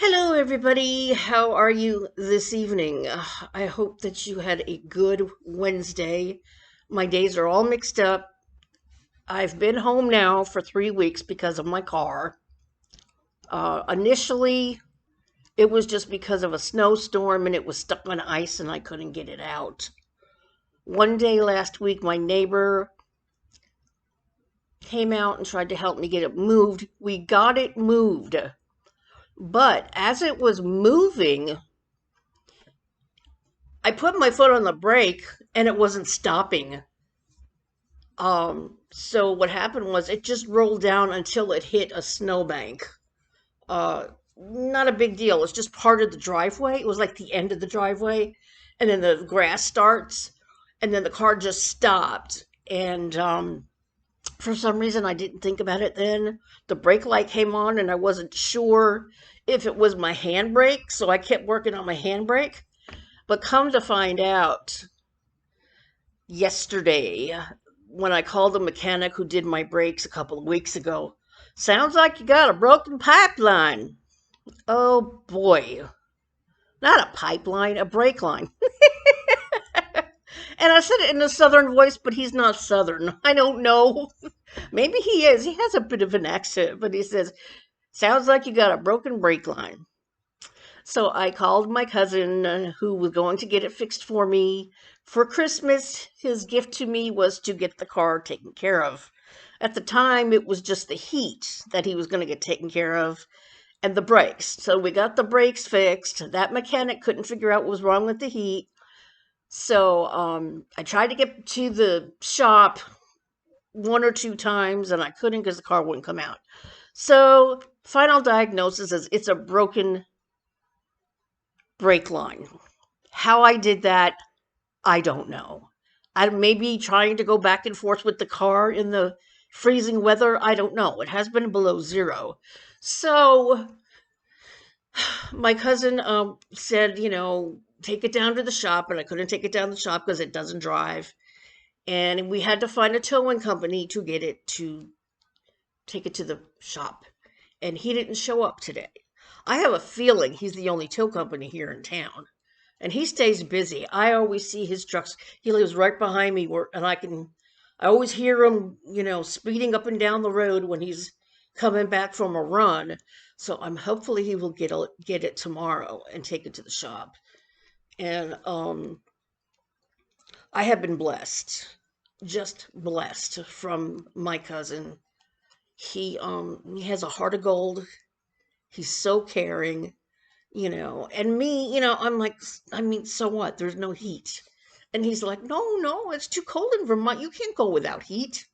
Hello, everybody. How are you this evening? I hope that you had a good Wednesday. My days are all mixed up. I've been home now for 3 weeks because of my car. Initially, it was just because of a snowstorm and it was stuck on ice and I couldn't get it out. One day last week, my neighbor came out and tried to help me get it moved. We got it moved. But as it was moving, I put my foot on the brake and it wasn't stopping. So what happened was it just rolled down until it hit a snowbank. Uh, Not a big deal. It's just part of the driveway. It was like the end of the driveway, and then the grass starts, and then the car just stopped. And for some reason, I didn't think about it then. The brake light came on, and I wasn't sure if it was my handbrake, so I kept working on my handbrake. But come to find out, yesterday when I called the mechanic who did my brakes a couple of weeks ago. Sounds like you got a broken pipeline. Oh boy. Not a pipeline, a brake line. And I said it in a southern voice, but he's not southern. I don't know. Maybe he is. He has a bit of an accent, but he says, sounds like you got a broken brake line. So I called my cousin who was going to get it fixed for me. For Christmas, his gift to me was to get the car taken care of. At the time, it was just the heat that he was going to get taken care of and the brakes. So we got the brakes fixed. That mechanic couldn't figure out what was wrong with the heat. So I tried to get to the shop one or two times and I couldn't because the car wouldn't come out. So final diagnosis is it's a broken brake line. How I did that, I don't know. I may be trying to go back and forth with the car in the freezing weather. I don't know. It has been below zero. So my cousin said, take it down to the shop, and I couldn't take it down to the shop because it doesn't drive. And we had to find a towing company to get it to take it to the shop. And he didn't show up today. I have a feeling he's the only tow company here in town. And he stays busy. I always see his trucks. He lives right behind me, and I always hear him, speeding up and down the road when he's coming back from a run. So I'm hopefully he will get it tomorrow and take it to the shop. And I have been blessed, just blessed from my cousin. He has a heart of gold. He's so caring, and me, I'm like, I mean, so what? There's no heat. And he's like, no, it's too cold in Vermont. You can't go without heat.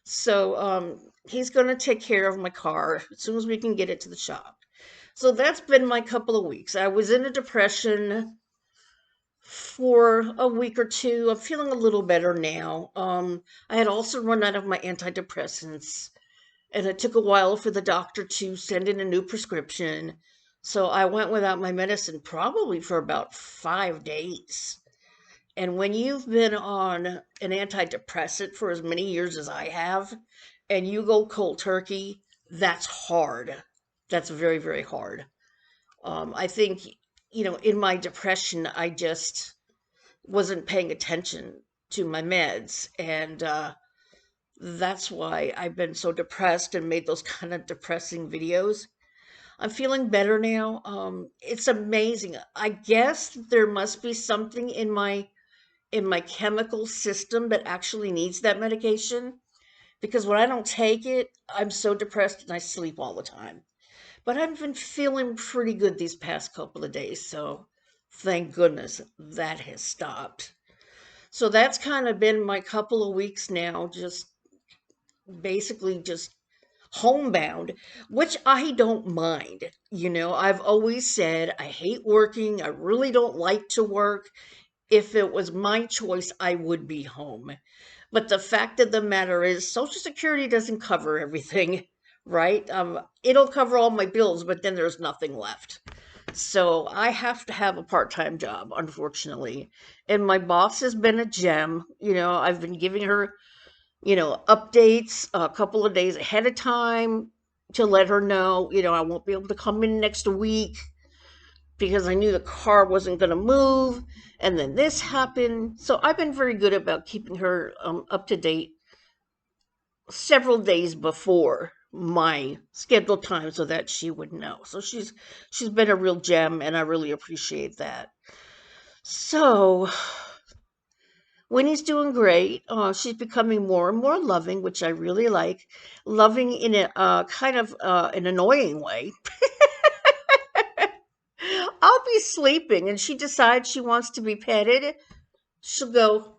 So he's going to take care of my car as soon as we can get it to the shop. So that's been my couple of weeks. I was in a depression for a week or two. I'm feeling a little better now. I had also run out of my antidepressants, and it took a while for the doctor to send in a new prescription. So I went without my medicine probably for about 5 days. And when you've been on an antidepressant for as many years as I have, and you go cold turkey, that's hard. That's very, very hard. I think, in my depression, I just wasn't paying attention to my meds. And that's why I've been so depressed and made those kind of depressing videos. I'm feeling better now. It's amazing. I guess there must be something in my chemical system that actually needs that medication because when I don't take it, I'm so depressed and I sleep all the time. But I've been feeling pretty good these past couple of days, so thank goodness that has stopped. So that's kind of been my couple of weeks now, just basically just homebound, which I don't mind. I've always said I hate working. I really don't like to work. If it was my choice, I would be home. But the fact of the matter is, Social Security doesn't cover everything, right? It'll cover all my bills, but then there's nothing left. So I have to have a part-time job, unfortunately. And my boss has been a gem. I've been giving her, updates a couple of days ahead of time, to let her know, I won't be able to come in next week because I knew the car wasn't going to move. And then this happened. So I've been very good about keeping her up to date several days before my scheduled time so that she would know. So she's been a real gem and I really appreciate that. So Winnie's doing great. She's becoming more and more loving, which I really like. Loving in a kind of an annoying way. I'll be sleeping and she decides she wants to be petted. She'll go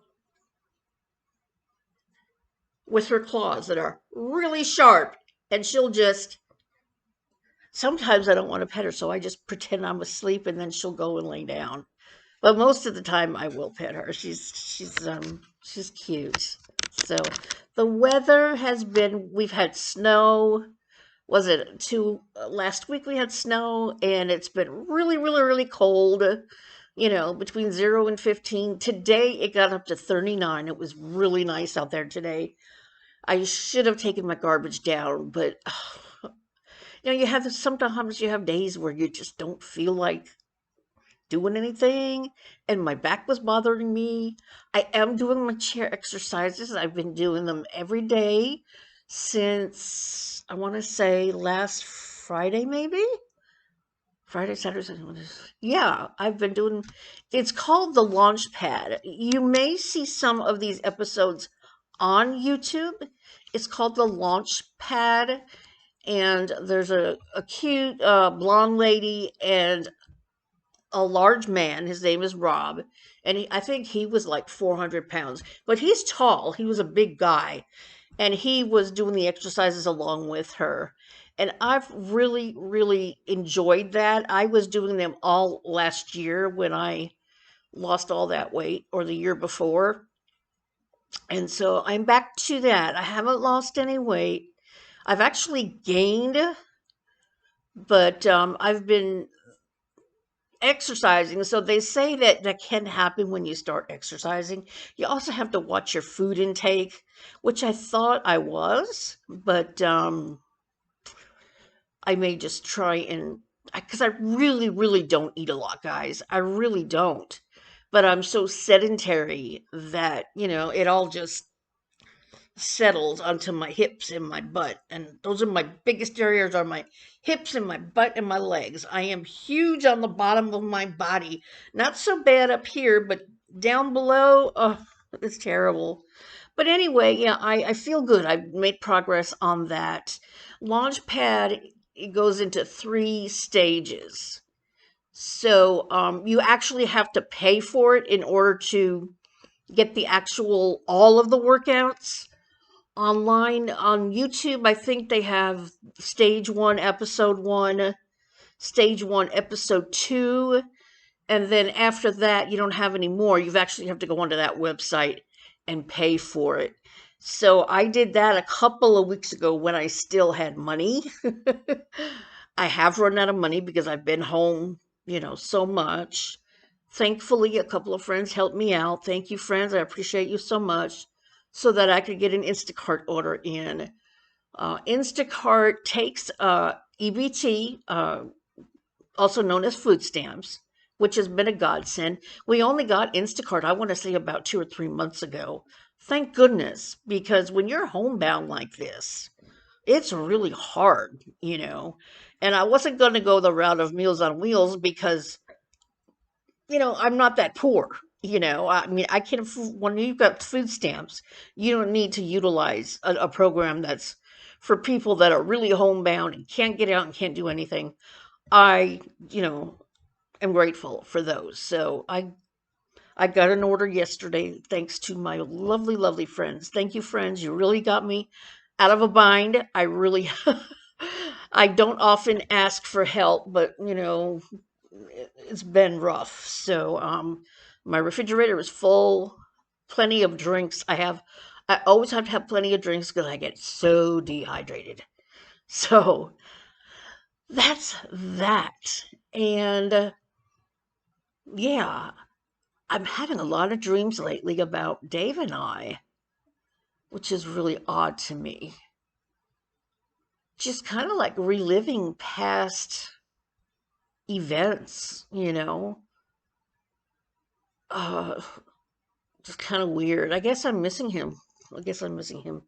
with her claws that are really sharp and she'll just. Sometimes I don't want to pet her, so I just pretend I'm asleep and then she'll go and lay down. But most of the time I will pet her. She's cute. So the weather has been, we've had snow. Was it last week we had snow and it's been really, really, really cold, between 0 and 15. Today it got up to 39. It was really nice out there today. I should have taken my garbage down, but sometimes you have days where you just don't feel like doing anything, and my back was bothering me. I am doing my chair exercises. I've been doing them every day since I want to say last Friday, maybe. Friday, Saturday, Sunday. Yeah, I've been doing. It's called the Launch Pad. You may see some of these episodes on YouTube. It's called the Launch Pad, and there's a cute blonde lady and a large man. His name is Rob, and I think he was like 400 pounds, but he's tall. He was a big guy, and he was doing the exercises along with her. And I've really, really enjoyed that. I was doing them all last year when I lost all that weight, or the year before. And so I'm back to that. I haven't lost any weight. I've actually gained, but I've been exercising. So they say that that can happen when you start exercising. You also have to watch your food intake, which I thought I was, but I may just try and, because I really, really don't eat a lot, guys. I really don't. But I'm so sedentary that, it all just settles onto my hips and my butt. And those are my biggest areas are my hips and my butt and my legs. I am huge on the bottom of my body. Not so bad up here, but down below, oh, it's terrible. But anyway, yeah, I feel good. I've made progress on that. Launchpad, it goes into 3 stages. So you actually have to pay for it in order to get the actual all of the workouts online on YouTube. I think they have stage 1, episode 1, stage 1, episode 2, and then after that you don't have any more. You actually have to go onto that website and pay for it. So I did that a couple of weeks ago when I still had money. I have run out of money because I've been home, so much. Thankfully, a couple of friends helped me out. Thank you, friends. I appreciate you so much. So that I could get an Instacart order in. Instacart takes EBT, also known as food stamps, which has been a godsend. We only got Instacart, I want to say, about 2 or 3 months ago. Thank goodness, because when you're homebound like this, it's really hard, And I wasn't going to go the route of Meals on Wheels because, I'm not that poor. I mean, I can, when you've got food stamps, you don't need to utilize a program that's for people that are really homebound and can't get out and can't do anything. I, am grateful for those. So I got an order yesterday thanks to my lovely, lovely friends. Thank you, friends. You really got me out of a bind. I really, I don't often ask for help, but it's been rough. So my refrigerator is full, plenty of drinks. I always have to have plenty of drinks because I get so dehydrated. So that's that. And yeah, I'm having a lot of dreams lately about Dave and I, which is really odd to me. just kind of like reliving past events, Uh, just kind of weird. I guess I'm missing him. I guess I'm missing him.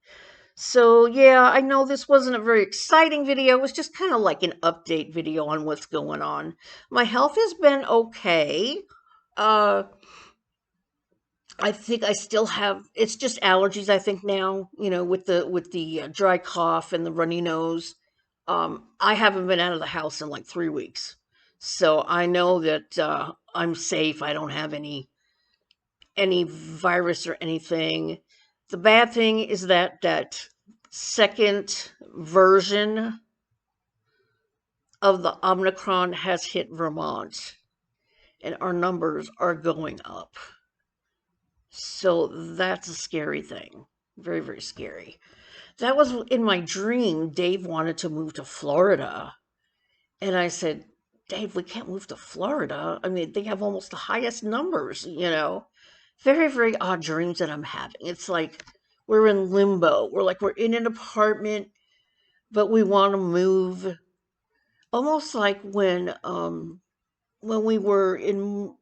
So, yeah, I know this wasn't a very exciting video. It was just kind of like an update video on what's going on. My health has been okay. Uh, I think I still have, it's just allergies, I think now, with the dry cough and the runny nose. I haven't been out of the house in like 3 weeks. So I know that I'm safe. I don't have any virus or anything. The bad thing is that second version of the Omicron has hit Vermont, and our numbers are going up. So that's a scary thing. Very, very scary. That was in my dream. Dave wanted to move to Florida. And I said, Dave, we can't move to Florida. I mean, they have almost the highest numbers. Very, very odd dreams that I'm having. It's like we're in limbo. We're in an apartment, but we want to move. Almost like when we were in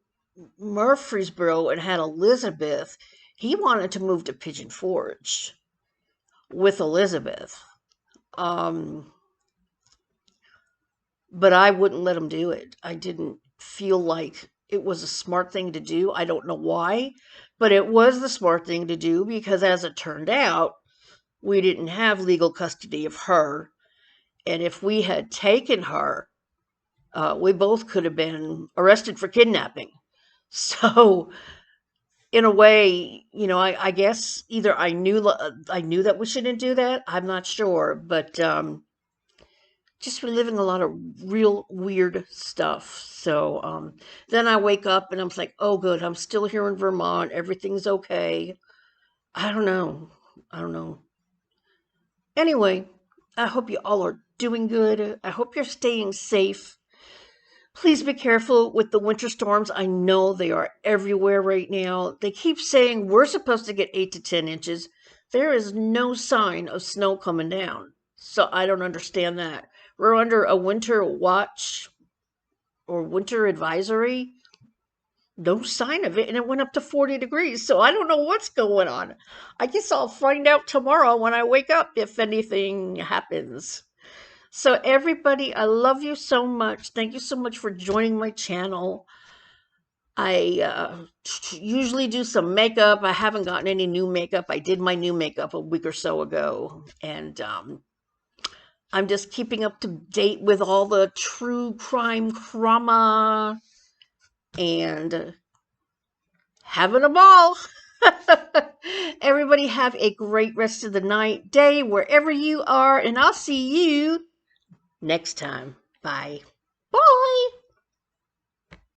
Murfreesboro and had Elizabeth, he wanted to move to Pigeon Forge with Elizabeth. Um, but I wouldn't let him do it. I didn't feel like it was a smart thing to do. I don't know why, but it was the smart thing to do because as it turned out, we didn't have legal custody of her. And if we had taken her, we both could have been arrested for kidnapping. So, in a way, I guess either I knew that we shouldn't do that. I'm not sure, but just reliving a lot of real weird stuff. So then I wake up and I'm like, oh, good, I'm still here in Vermont. Everything's okay. I don't know. I don't know. Anyway, I hope you all are doing good. I hope you're staying safe. Please be careful with the winter storms. I know they are everywhere right now. They keep saying we're supposed to get 8 to 10 inches. There is no sign of snow coming down. So I don't understand that. We're under a winter watch or winter advisory. No sign of it. And it went up to 40 degrees. So I don't know what's going on. I guess I'll find out tomorrow when I wake up if anything happens. So, everybody, I love you so much. Thank you so much for joining my channel. I usually do some makeup. I haven't gotten any new makeup. I did my new makeup a week or so ago. And I'm just keeping up to date with all the true crime drama and having a ball. Everybody have a great rest of the night, day, wherever you are. And I'll see you next time. Bye. Bye.